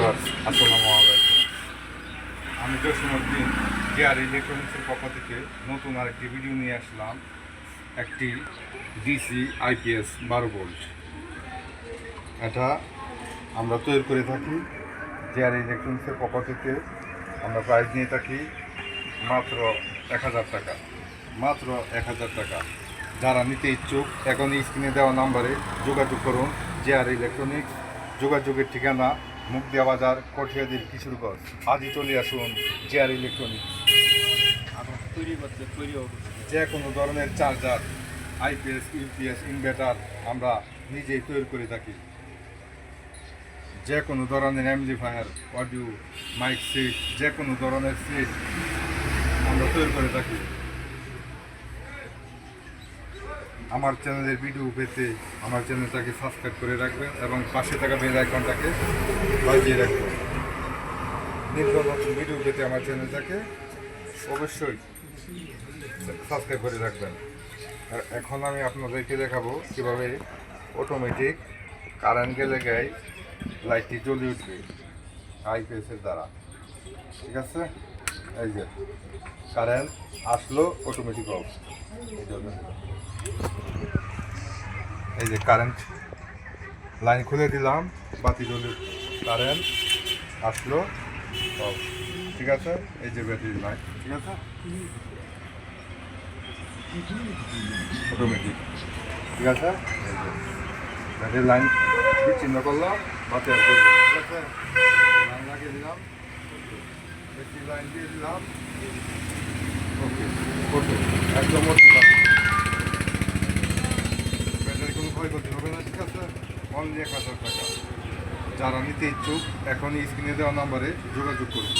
Viewers, আসসালামু আলাইকুম। আমি জসীমউদ্দিন কেয়ার ইলেকট্রনিক্সের পক্ষ থেকে নতুন আরেকটি ভিডিও নিয়ে আসলাম। একটি ডিসি আইপিএস 12 ভোল্ট, এটা আমরা তৈরি করে থাকি কেয়ার ইলেকট্রনিক্সের পক্ষ থেকে। আমরা প্রাইস নিয়ে থাকি মাত্র 1000 টাকা, মাত্র 1000 টাকা। যারা নিতে ইচ্ছুক এখন স্ক্রিনে দেওয়া নাম্বারে যোগাযোগ করুন। জেআর ইলেকট্রনিক্স, যোগাযোগের ঠিকানা মুগদিয়া বাজার, কঠিয়াদির কিশোরগঞ্জ। আজই চলে আসুন জেআর ইলেকট্রনিক্স। যে কোনো ধরনের চার্জার, আইপিএস, ইউপিএস, ইনভার্টার আমরা নিজেই তৈরি করে থাকি। যে কোনো ধরনের অ্যাম্পলিফায়ার, অডিও, মাইক সেট, যে কোনো ধরনের সেট আমরা তৈরি করে থাকি। আমার চ্যানেলের ভিডিও পেতে আমার চ্যানেলটাকে সাবস্ক্রাইব করে রাখবেন এবং পাশে থাকা বেল আইকনটাকে বাজিয়ে রাখবেন। নিত্য নতুন ভিডিও পেতে আমার চ্যানেলটাকে অবশ্যই সাবস্ক্রাইব করে রাখবেন। আর এখন আমি আপনাদেরকে দেখাবো কীভাবে অটোমেটিক কারেন্ট গেলে গায়ে লাইটটি জ্বলে উঠবে আইপিএসের দ্বারা। ঠিক আছে, এই যে কারেন্ট আসলো, অটোমেটিক অফ। এই যে কারেন্ট লাইন খুলে দিলাম, বাতি জ্বলে, কারেন্ট আসলো, অফ। ঠিক আছে, এই যে ব্যাটারি লাইন, ঠিক আছে, অটোমেটিক। ঠিক আছে, এই যে ব্যাটারি লাইন বিচ্ছিন্ন করলাম, বাতি আর জ্বলবে। ঠিক আছে, লাইন লাগিয়ে দিলাম, ব্যাটারি লাইন দিয়ে দিলাম, ওকে ওকে, একদম ওকে। ব্যাটারি কোনো ক্ষয়ক্ষতি হবে না। ঠিক আছে, অনলি 1000 টাকা। যারা নিতে ইচ্ছুক এখনই স্ক্রিনে দেওয়া নাম্বারে যোগাযোগ করুন।